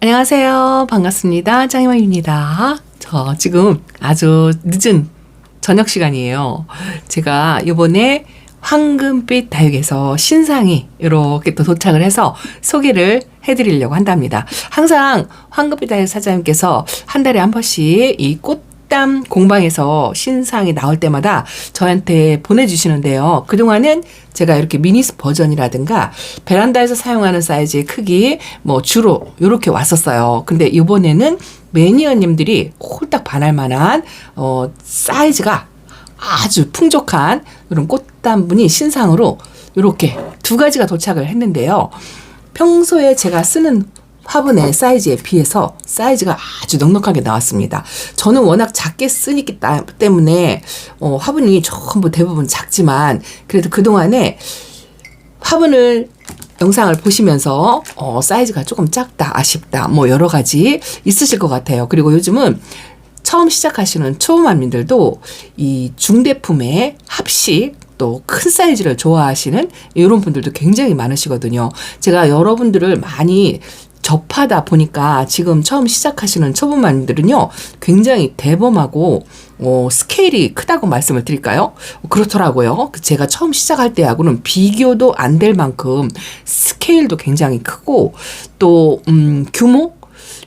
안녕하세요. 반갑습니다. 짱이마입니다. 저 지금 아주 늦은 저녁 시간이에요. 제가 이번에 황금빛 다육에서 신상이 이렇게 또 도착을 해서 소개를 해드리려고 한답니다. 항상 황금빛 다육 사장님께서 한 달에 한 번씩 이 꽃담 공방에서 신상이 나올 때마다 저한테 보내주시는데요. 그동안은 제가 이렇게 미니스 버전이라든가 베란다에서 사용하는 사이즈의 크기 주로 이렇게 왔었어요. 근데 이번에는 매니어님들이 홀딱 반할 만한 사이즈가 아주 풍족한 이런 꽃담분이 신상으로 이렇게 두 가지가 도착을 했는데요. 평소에 제가 쓰는 화분의 사이즈에 비해서 사이즈가 아주 넉넉하게 나왔습니다. 저는 워낙 작게 쓰기 때문에 화분이 전부 대부분 작지만 그래도 그동안에 화분을 영상을 보시면서 사이즈가 조금 작다, 아쉽다 여러 가지 있으실 것 같아요. 그리고 요즘은 처음 시작하시는 초보맘님들도 이 중대품의 합식 또 큰 사이즈를 좋아하시는 이런 분들도 굉장히 많으시거든요. 제가 여러분들을 많이 접하다 보니까 지금 처음 시작하시는 초보맘들은요 굉장히 대범하고 스케일이 크다고 말씀을 드릴까요? 그렇더라고요. 제가 처음 시작할 때하고는 비교도 안 될 만큼 스케일도 굉장히 크고 또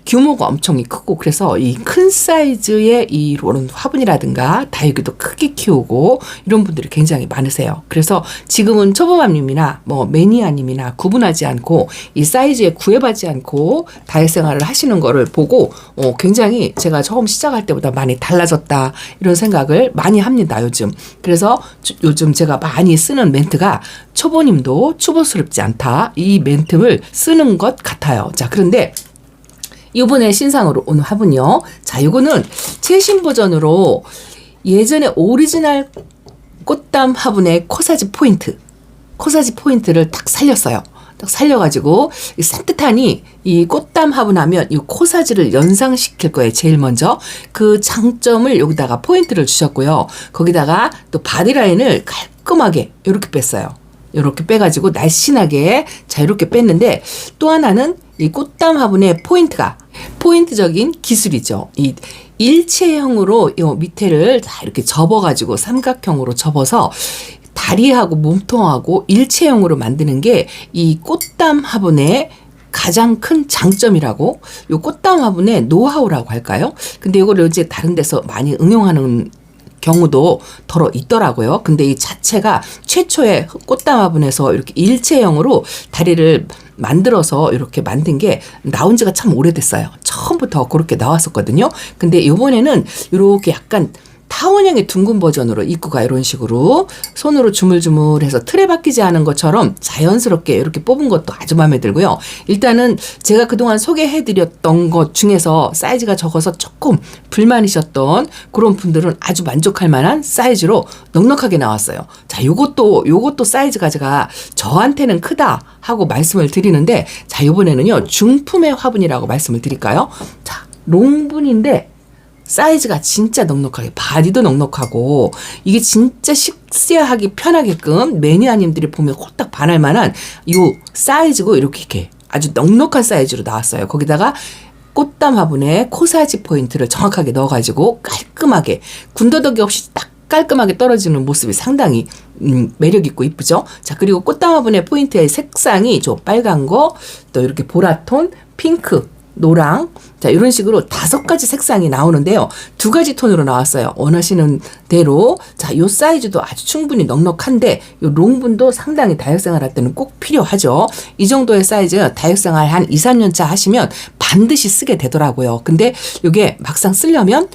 규모가 엄청 크고 그래서 이 큰 사이즈의 이런 화분이라든가 다육이도 크게 키우고 이런 분들이 굉장히 많으세요. 그래서 지금은 초보맘님이나 매니아님이나 구분하지 않고 이 사이즈에 구애받지 않고 다육 생활을 하시는 거를 보고 굉장히 제가 처음 시작할 때보다 많이 달라졌다 이런 생각을 많이 합니다. 그래서 요즘 제가 많이 쓰는 멘트가 초보님도 초보스럽지 않다 이 멘트를 쓰는 것 같아요. 자, 그런데 이번에 신상으로 온 화분이요. 자, 이거는 최신 버전으로 예전에 오리지널 꽃담 화분의 코사지 포인트를 딱 살렸어요. 딱 살려가지고 산뜻하니 이 꽃담 화분 하면 이 코사지를 연상시킬 거예요. 제일 먼저 그 장점을 여기다가 포인트를 주셨고요. 거기다가 또 바디라인을 깔끔하게 이렇게 뺐어요. 이렇게 빼가지고 날씬하게 자 이렇게 뺐는데 또 하나는 이 꽃담 화분의 포인트적인 기술이죠. 이 일체형으로 이 밑에를 다 이렇게 접어가지고 삼각형으로 접어서 다리하고 몸통하고 일체형으로 만드는 게 이 꽃담 화분의 가장 큰 장점이라고 이 꽃담 화분의 노하우라고 할까요? 근데 이거를 이제 다른 데서 많이 응용하는 경우도 더러 있더라고요. 근데 이 자체가 최초의 꽃담 화분에서 이렇게 일체형으로 다리를 만들어서 이렇게 만든 게 나온 지가 참 오래됐어요. 처음부터 그렇게 나왔었거든요. 근데 이번에는 이렇게 약간 타원형의 둥근 버전으로 입구가 이런 식으로 손으로 주물주물해서 틀에 박히지 않은 것처럼 자연스럽게 이렇게 뽑은 것도 아주 마음에 들고요. 일단은 제가 그동안 소개해드렸던 것 중에서 사이즈가 적어서 조금 불만이셨던 그런 분들은 아주 만족할 만한 사이즈로 넉넉하게 나왔어요. 자, 요것도 사이즈가 제가 저한테는 크다 하고 말씀을 드리는데 자, 이번에는요 중품의 화분이라고 말씀을 드릴까요? 자, 롱분인데 사이즈가 진짜 넉넉하게 바디도 넉넉하고 이게 진짜 식사하기 편하게끔 매니아님들이 보면 홀딱 반할 만한 이 사이즈고 이렇게 아주 넉넉한 사이즈로 나왔어요. 거기다가 꽃담 화분에 코사지 포인트를 정확하게 넣어가지고 깔끔하게 군더더기 없이 딱 깔끔하게 떨어지는 모습이 상당히 매력 있고 이쁘죠. 자, 그리고 꽃담 화분의 포인트의 색상이 저 빨간 거 또 이렇게 보라톤, 핑크, 노랑 자 이런 식으로 5가지 색상이 나오는데요. 2가지 톤으로 나왔어요. 원하시는 대로 자 요 사이즈도 아주 충분히 넉넉한데 요 롱분도 상당히 다육생활 할 때는 꼭 필요하죠. 이 정도의 사이즈 다육생활 한 2, 3년 차 하시면 반드시 쓰게 되더라고요. 근데 이게 막상 쓰려면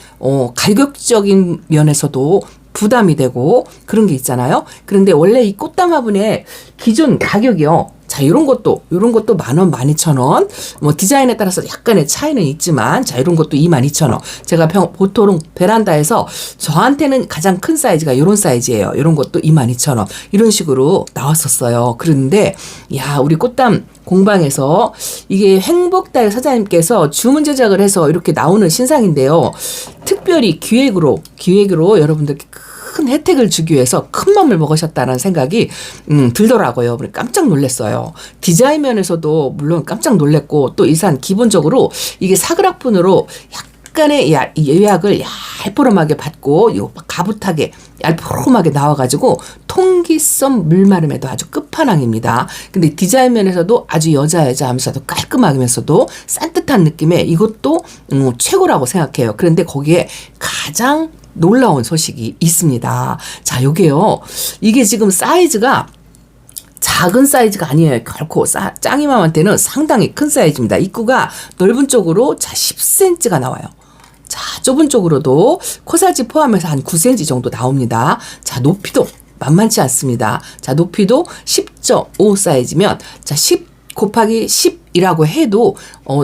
가격적인 면에서도 부담이 되고 그런 게 있잖아요. 그런데 원래 이 꽃담 화분의 기존 가격이요. 자, 이런 것도 10,000원, 12,000원. 디자인에 따라서 약간의 차이는 있지만, 자, 이런 것도 22,000원. 제가 보통 베란다에서 저한테는 가장 큰 사이즈가 이런 사이즈예요. 이런 것도 22,000원. 이런 식으로 나왔었어요. 그런데, 야, 우리 꽃담 공방에서 이게 행복다육 사장님께서 주문 제작을 해서 이렇게 나오는 신상인데요. 특별히 기획으로 여러분들께 큰 큰 혜택을 주기 위해서 큰 맘을 먹으셨다는 생각이 들더라고요. 깜짝 놀랐어요. 디자인 면에서도 물론 깜짝 놀랐고 또 이산 기본적으로 이게 사그락분으로 약간의 예약을 얄포름하게 받고 요 가붓하게 얄포름하게 나와가지고 통기성 물마름에도 아주 끝판왕입니다. 근데 디자인 면에서도 아주 여자 하면서도 깔끔하면서도 산뜻한 느낌의 이것도 최고라고 생각해요. 그런데 거기에 가장 놀라운 소식이 있습니다. 자, 요게요. 이게 지금 사이즈가 작은 사이즈가 아니에요. 결코 짱이맘한테는 상당히 큰 사이즈입니다. 입구가 넓은 쪽으로 자 10cm가 나와요. 자, 좁은 쪽으로도 코사지 포함해서 한 9cm 정도 나옵니다. 자, 높이도 만만치 않습니다. 자, 높이도 10.5 사이즈면 자, 10 곱하기 10이라고 해도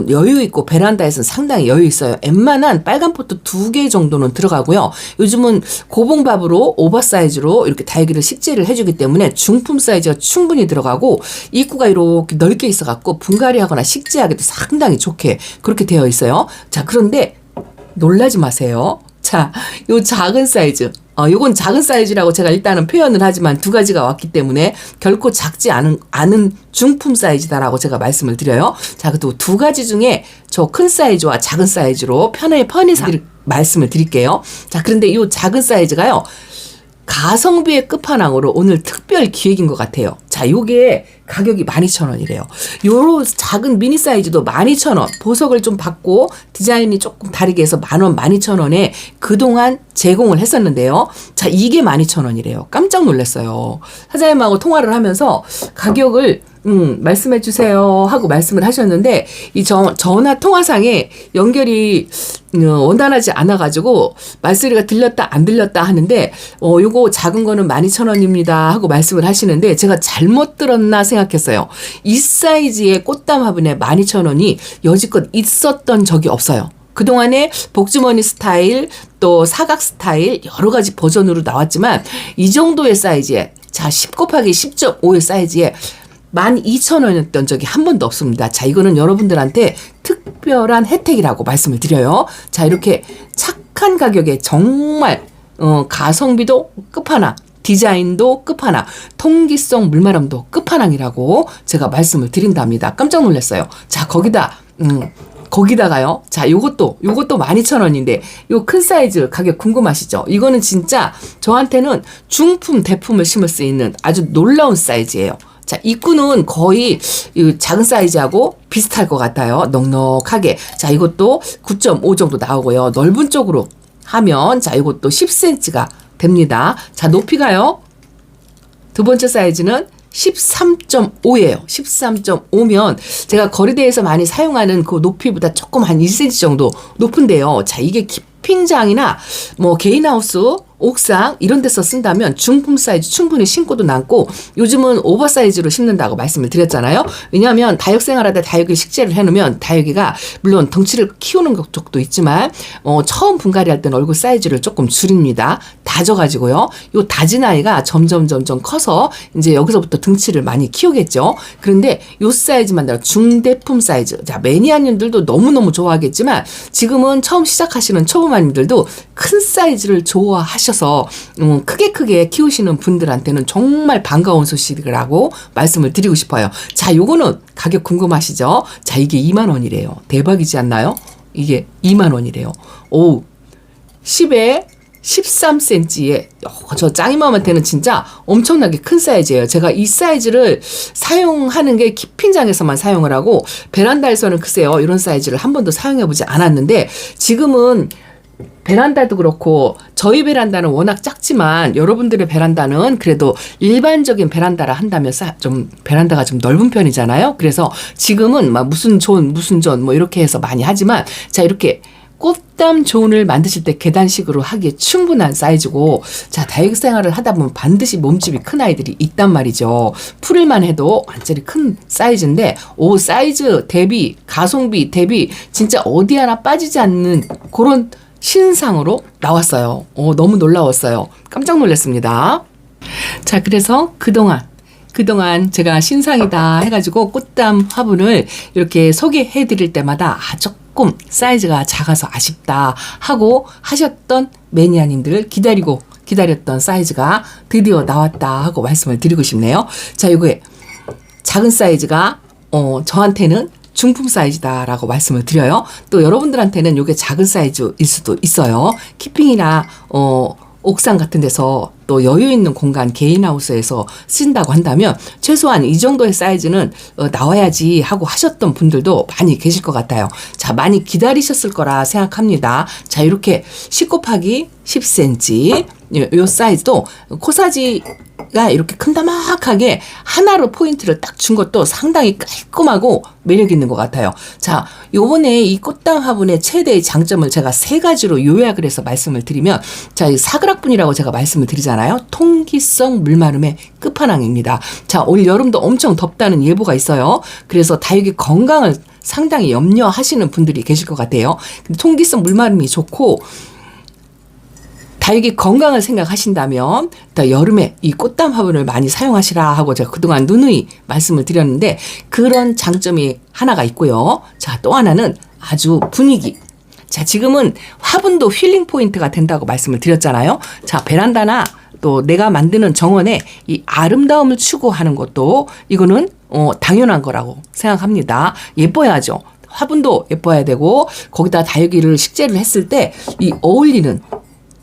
여유 있고 베란다에서는 상당히 여유 있어요. 웬만한 빨간 포트 2개 정도는 들어가고요. 요즘은 고봉밥으로 오버사이즈로 이렇게 다육이를 식재를 해주기 때문에 중품 사이즈가 충분히 들어가고 입구가 이렇게 넓게 있어갖고 분갈이하거나 식재하기도 상당히 좋게 그렇게 되어 있어요. 자, 그런데 놀라지 마세요. 자, 요 작은 사이즈. 요건 작은 사이즈라고 제가 일단은 표현을 하지만 두 가지가 왔기 때문에 결코 작지 않은 중품 사이즈다라고 제가 말씀을 드려요. 자, 그리고 두 가지 중에 저 큰 사이즈와 작은 사이즈로 편해서 말씀을 드릴게요. 자, 그런데 요 작은 사이즈가요. 가성비의 끝판왕으로 오늘 특별 기획인 것 같아요. 자, 요게 가격이 12,000원이래요. 요런 작은 미니 사이즈도 12,000원. 보석을 좀 받고 디자인이 조금 다르게 해서 10,000원, 12,000원에 그동안 제공을 했었는데요. 자, 이게 12,000원이래요. 깜짝 놀랐어요. 사장님하고 통화를 하면서 가격을 말씀해 주세요 하고 말씀을 하셨는데 이 전화 통화상에 연결이 원활하지 않아가지고 말소리가 들렸다 안 들렸다 하는데 요거 작은 거는 12,000원입니다 하고 말씀을 하시는데 제가 잘못 들었나 생각했어요. 이 사이즈의 꽃담 화분에 12,000원이 여지껏 있었던 적이 없어요. 그동안에 복주머니 스타일 또 사각 스타일 여러 가지 버전으로 나왔지만 이 정도의 사이즈에 자 10 곱하기 10.5의 사이즈에 12,000원이었던 적이 한 번도 없습니다. 자, 이거는 여러분들한테 특별한 혜택이라고 말씀을 드려요. 자, 이렇게 착한 가격에 정말 가성비도 끝판왕, 디자인도 끝판왕, 통기성 물마름도 끝판왕이라고 제가 말씀을 드린답니다. 깜짝 놀랐어요. 자, 거기다가요. 자, 요것도 12,000원인데 요 큰 사이즈 가격 궁금하시죠? 이거는 진짜 저한테는 중품 대품을 심을 수 있는 아주 놀라운 사이즈예요. 자, 입구는 거의 작은 사이즈하고 비슷할 것 같아요. 넉넉하게. 자, 이것도 9.5 정도 나오고요. 넓은 쪽으로 하면 자, 이것도 10cm가 됩니다. 자, 높이가요. 두 번째 사이즈는 13.5예요. 13.5면 제가 거리대에서 많이 사용하는 그 높이보다 조금 한 1cm 정도 높은데요. 자, 이게 캠핑장이나 뭐 개인하우스 옥상 이런 데서 쓴다면 중품 사이즈 충분히 심고도 남고 요즘은 오버사이즈로 심는다고 말씀을 드렸잖아요. 왜냐하면 다육생활하다 다육이 식재를 해놓으면 다육이가 물론 덩치를 키우는 것도 있지만 처음 분갈이 할 때는 얼굴 사이즈를 조금 줄입니다. 다져가지고요. 요 다진 아이가 점점 커서 이제 여기서부터 등치를 많이 키우겠죠. 그런데 요 사이즈만 대로 중대품 사이즈. 자, 매니아님들도 너무너무 좋아하겠지만 지금은 처음 시작하시는 초보마님들도 큰 사이즈를 좋아하셔서 크게 키우시는 분들한테는 정말 반가운 소식이라고 말씀을 드리고 싶어요. 자, 요거는 가격 궁금하시죠? 자, 이게 20,000원이래요. 대박이지 않나요? 이게 20,000원이래요. 오, 10에 13cm에 저 짱이맘한테는 진짜 엄청나게 큰 사이즈예요. 제가 이 사이즈를 사용하는 게 키핑장에서만 사용을 하고 베란다에서는 글쎄요 이런 사이즈를 한 번도 사용해보지 않았는데 지금은 베란다도 그렇고 저희 베란다는 워낙 작지만 여러분들의 베란다는 그래도 일반적인 베란다라 한다면 좀 베란다가 좀 넓은 편이잖아요. 그래서 지금은 막 무슨 존 뭐 이렇게 해서 많이 하지만 자 이렇게 꽃담 존을 만드실 때 계단식으로 하기에 충분한 사이즈고 자 다육 생활을 하다 보면 반드시 몸집이 큰 아이들이 있단 말이죠. 풀을만 해도 완전히 큰 사이즈인데 오 사이즈 대비 가성비 대비 진짜 어디 하나 빠지지 않는 그런 신상으로 나왔어요. 너무 놀라웠어요. 깜짝 놀랐습니다. 자, 그래서 그동안 제가 신상이다 해가지고 꽃담 화분을 이렇게 소개해 드릴 때마다 조금 사이즈가 작아서 아쉽다 하고 하셨던 매니아님들을 기다리고 기다렸던 사이즈가 드디어 나왔다 하고 말씀을 드리고 싶네요. 자, 이거에 작은 사이즈가 저한테는 중품 사이즈다라고 말씀을 드려요. 또 여러분들한테는 이게 작은 사이즈일 수도 있어요. 키핑이나 옥상 같은 데서 또 여유 있는 공간 개인하우스에서 쓴다고 한다면 최소한 이 정도의 사이즈는 나와야지 하고 하셨던 분들도 많이 계실 것 같아요. 자, 많이 기다리셨을 거라 생각합니다. 자, 이렇게 10 곱하기 10cm 요 사이즈도 코사지가 이렇게 큼다막하게 하나로 포인트를 딱 준 것도 상당히 깔끔하고 매력 있는 것 같아요. 자, 요번에 이 꽃당 화분의 최대의 장점을 제가 3가지로 요약을 해서 말씀을 드리면, 자, 이 사그락분이라고 제가 말씀을 드리잖아요. 통기성 물마름의 끝판왕입니다. 자, 올 여름도 엄청 덥다는 예보가 있어요. 그래서 다육이 건강을 상당히 염려하시는 분들이 계실 것 같아요. 근데 통기성 물마름이 좋고 다육이 건강을 생각하신다면 여름에 이 꽃담 화분을 많이 사용하시라 하고 제가 그동안 누누이 말씀을 드렸는데, 그런 장점이 하나가 있고요. 자, 또 하나는 아주 분위기. 자, 지금은 화분도 힐링 포인트가 된다고 말씀을 드렸잖아요. 자, 베란다나 또 내가 만드는 정원에 이 아름다움을 추구하는 것도 이거는 당연한 거라고 생각합니다. 예뻐야죠. 화분도 예뻐야 되고 거기다 다육이를 식재를 했을 때 이 어울리는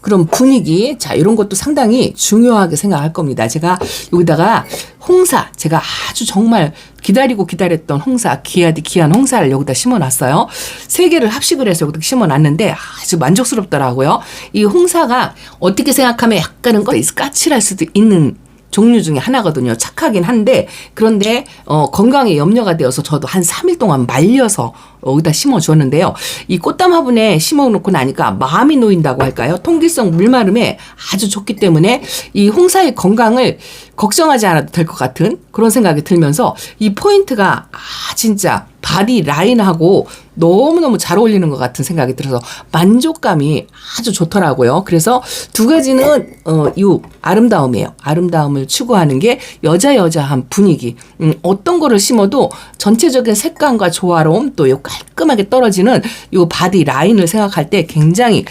그런 분위기, 자, 이런 것도 상당히 중요하게 생각할 겁니다. 제가 여기다가 홍사, 제가 아주 정말 기다렸던 홍사, 귀한 홍사를 여기다 심어놨어요. 3개를 합식을 해서 여기다 심어놨는데 아주 만족스럽더라고요. 이 홍사가 어떻게 생각하면 약간은 까칠할 수도 있는 종류 중에 하나거든요. 착하긴 한데, 그런데 건강에 염려가 되어서 저도 한 3일 동안 말려서 여기다 심어주었는데요. 이 꽃담 화분에 심어놓고 나니까 마음이 놓인다고 할까요? 통기성 물마름에 아주 좋기 때문에 이 홍사의 건강을 걱정하지 않아도 될 것 같은 그런 생각이 들면서 이 포인트가 진짜 바디 라인하고 너무너무 잘 어울리는 것 같은 생각이 들어서 만족감이 아주 좋더라고요. 그래서 2가지는 이 아름다움이에요. 아름다움을 추구하는 게 여자한 분위기. 어떤 거를 심어도 전체적인 색감과 조화로움, 또 요 깔끔하게 떨어지는 요 바디 라인을 생각할 때 굉장히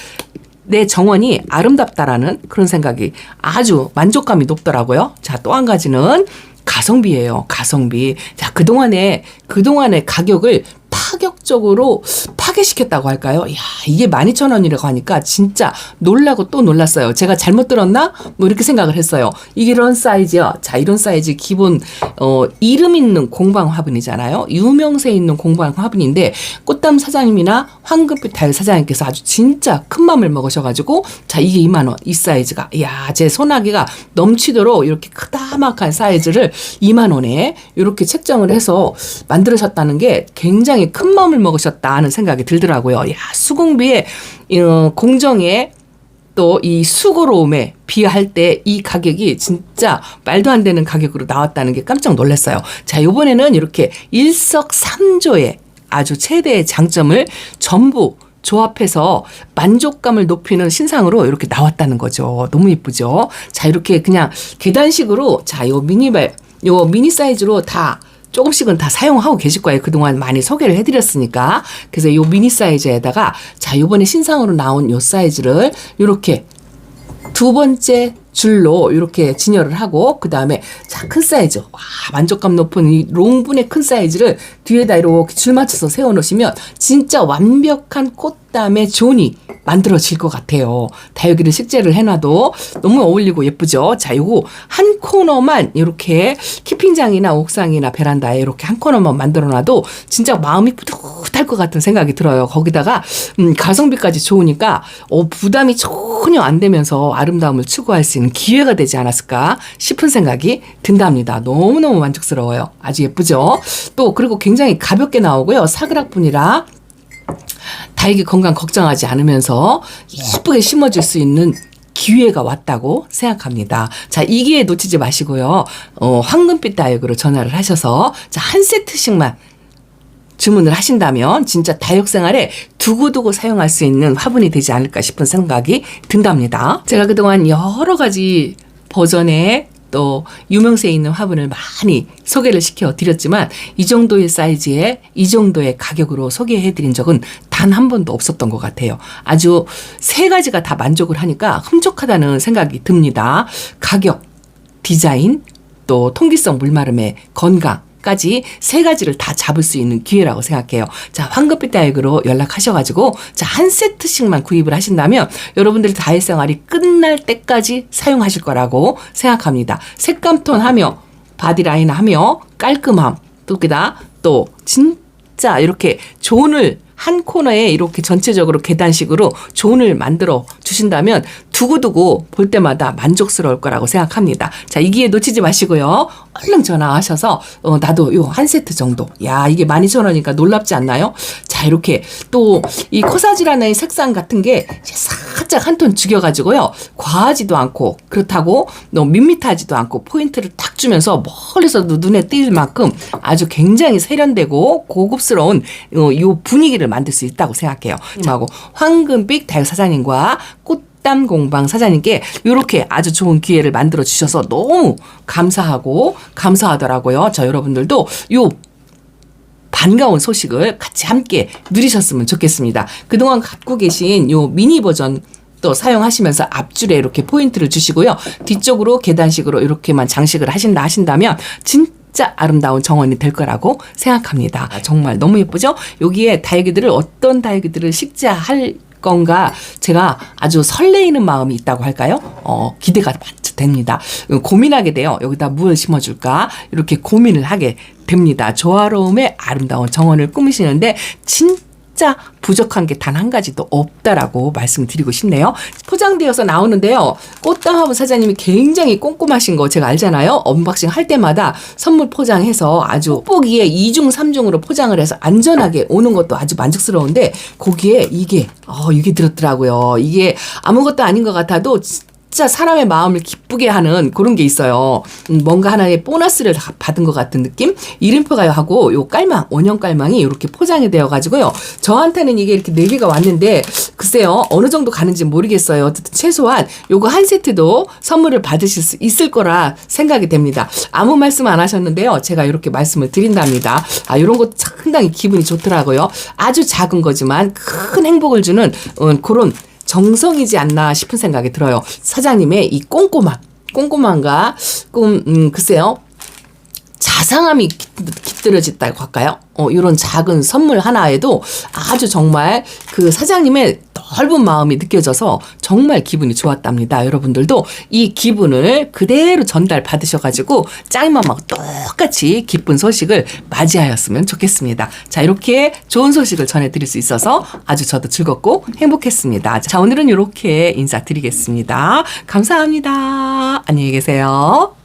내 정원이 아름답다라는 그런 생각이 아주 만족감이 높더라고요. 자, 또 한 가지는 가성비예요. 가성비. 자, 그동안의 가격을 파격적으로 파괴시켰다고 할까요? 야, 이게 12,000원이라고 하니까 진짜 놀라고 또 놀랐어요. 제가 잘못 들었나? 뭐 이렇게 생각을 했어요. 이런 사이즈요. 자, 이런 사이즈 기본 이름 있는 공방 화분이잖아요. 유명세 있는 공방 화분인데 꽃담 사장님이나 황금빛 다육 사장님께서 아주 진짜 큰 맘을 먹으셔가지고, 자, 이게 2만 원. 이 사이즈가, 이야, 제 소나기가 넘치도록 이렇게 크다막한 사이즈를 2만 원에 이렇게 책정을 해서 만들으셨다는 게 굉장히 큰 마음을 먹으셨다 하는 생각이 들더라고요. 야, 수공비에 공정에 또 이 수고로움에 비할 때 이 가격이 진짜 말도 안 되는 가격으로 나왔다는 게 깜짝 놀랐어요. 자, 이번에는 이렇게 일석삼조의 아주 최대의 장점을 전부 조합해서 만족감을 높이는 신상으로 이렇게 나왔다는 거죠. 너무 예쁘죠? 자, 이렇게 그냥 계단식으로, 자, 요 미니 사이즈로 다 조금씩은 다 사용하고 계실 거예요. 그동안 많이 소개를 해드렸으니까. 그래서 이 미니 사이즈에다가, 자, 요번에 신상으로 나온 요 사이즈를 요렇게 2번째 줄로 이렇게 진열을 하고, 그 다음에 자, 큰 사이즈, 와, 만족감 높은 이 롱분의 큰 사이즈를 뒤에다 이렇게 줄 맞춰서 세워놓으시면 진짜 완벽한 꽃담의 존이 만들어질 것 같아요. 다육이를 식재를 해놔도 너무 어울리고 예쁘죠. 자, 요거 한 코너만 이렇게 키핑장이나 옥상이나 베란다에 이렇게 한 코너만 만들어놔도 진짜 마음이 뿌듯할 것 같은 생각이 들어요. 거기다가 가성비까지 좋으니까 부담이 전혀 안 되면서 아름다움을 추구할 수 있는 기회가 되지 않았을까 싶은 생각이 든답니다. 너무너무 만족스러워요. 아주 예쁘죠. 또 그리고 굉장히 가볍게 나오고요. 사그락분이라 다육이 건강 걱정하지 않으면서 예쁘게 심어줄 수 있는 기회가 왔다고 생각합니다. 자, 이 기회 놓치지 마시고요. 황금빛 다육으로 전화를 하셔서, 자, 한 세트씩만 주문을 하신다면 진짜 다육 생활에 두고두고 사용할 수 있는 화분이 되지 않을까 싶은 생각이 든답니다. 제가 그동안 여러 가지 버전의 또 유명세에 있는 화분을 많이 소개를 시켜드렸지만 이 정도의 사이즈에 이 정도의 가격으로 소개해드린 적은 단 한 번도 없었던 것 같아요. 아주 세 가지가 다 만족을 하니까 흠족하다는 생각이 듭니다. 가격, 디자인, 또 통기성 물마름의 건강까지 세 가지를 다 잡을 수 있는 기회라고 생각해요. 자, 황금빛 다육으로 연락하셔가지고 자, 한 세트씩만 구입을 하신다면 여러분들의 다육 생활이 끝날 때까지 사용하실 거라고 생각합니다. 색감톤 하며 바디라인 하며 깔끔함, 또 진짜 이렇게 존을 한 코너에 이렇게 전체적으로 계단식으로 존을 만들어 주신다면 두고두고 볼 때마다 만족스러울 거라고 생각합니다. 자, 이 기회 놓치지 마시고요. 얼른 전화하셔서 나도 요 한 세트 정도. 야, 이게 12,000원이니까 놀랍지 않나요? 자, 이렇게 또 이 코사지라는 색상 같은 게 살짝 한 톤 죽여가지고요. 과하지도 않고 그렇다고 너무 밋밋하지도 않고 포인트를 딱 주면서 멀리서도 눈에 띌 만큼 아주 굉장히 세련되고 고급스러운 요 분위기를 만들 수 있다고 생각해요. 하고 황금빛 다육 사장님과 꽃담 공방 사장님께 이렇게 아주 좋은 기회를 만들어 주셔서 너무 감사하더라고요. 저 여러분들도 요 반가운 소식을 같이 함께 누리셨으면 좋겠습니다. 그동안 갖고 계신 요 미니 버전 또 사용하시면서 앞줄에 이렇게 포인트를 주시고요. 뒤쪽으로 계단식으로 이렇게만 장식을 하신다면 진짜 아름다운 정원이 될 거라고 생각합니다. 정말 너무 예쁘죠? 여기에 다육이들을 어떤 다육이들을 식재할 건가 제가 아주 설레이는 마음이 있다고 할까요? 기대가 됩니다. 고민하게 돼요. 여기다 뭘 심어줄까? 이렇게 고민을 하게 됩니다. 조화로움의 아름다운 정원을 꾸미시는데 진짜 부족한 게 단 한 가지도 없다라고 말씀드리고 싶네요. 포장되어서 나오는데요. 꽃담화분 사장님이 굉장히 꼼꼼하신 거 제가 알잖아요. 언박싱 할 때마다 선물 포장해서 아주 뽁뽁이에 2중 3중으로 포장을 해서 안전하게 오는 것도 아주 만족스러운데 거기에 이게 들었더라고요. 이게 아무것도 아닌 것 같아도 진짜 사람의 마음을 기쁘게 하는 그런 게 있어요. 뭔가 하나의 보너스를 받은 것 같은 느낌? 이름표가 하고 요 깔망, 원형 깔망이 이렇게 포장이 되어가지고요. 저한테는 이게 이렇게 4개가 왔는데 글쎄요. 어느 정도 가는지 모르겠어요. 어쨌든 최소한 요거 한 세트도 선물을 받으실 수 있을 거라 생각이 됩니다. 아무 말씀 안 하셨는데요. 제가 이렇게 말씀을 드린답니다. 이런 것도 상당히 기분이 좋더라고요. 아주 작은 거지만 큰 행복을 주는 그런 정성이지 않나 싶은 생각이 들어요. 사장님의 이 꼼꼼함과 글쎄요. 자상함이 깃들어졌다고 할까요? 이런 작은 선물 하나에도 아주 정말 그 사장님의 넓은 마음이 느껴져서 정말 기분이 좋았답니다. 여러분들도 이 기분을 그대로 전달 받으셔가지고 짱맘하고 똑같이 기쁜 소식을 맞이하였으면 좋겠습니다. 자, 이렇게 좋은 소식을 전해드릴 수 있어서 아주 저도 즐겁고 행복했습니다. 자, 오늘은 이렇게 인사드리겠습니다. 감사합니다. 안녕히 계세요.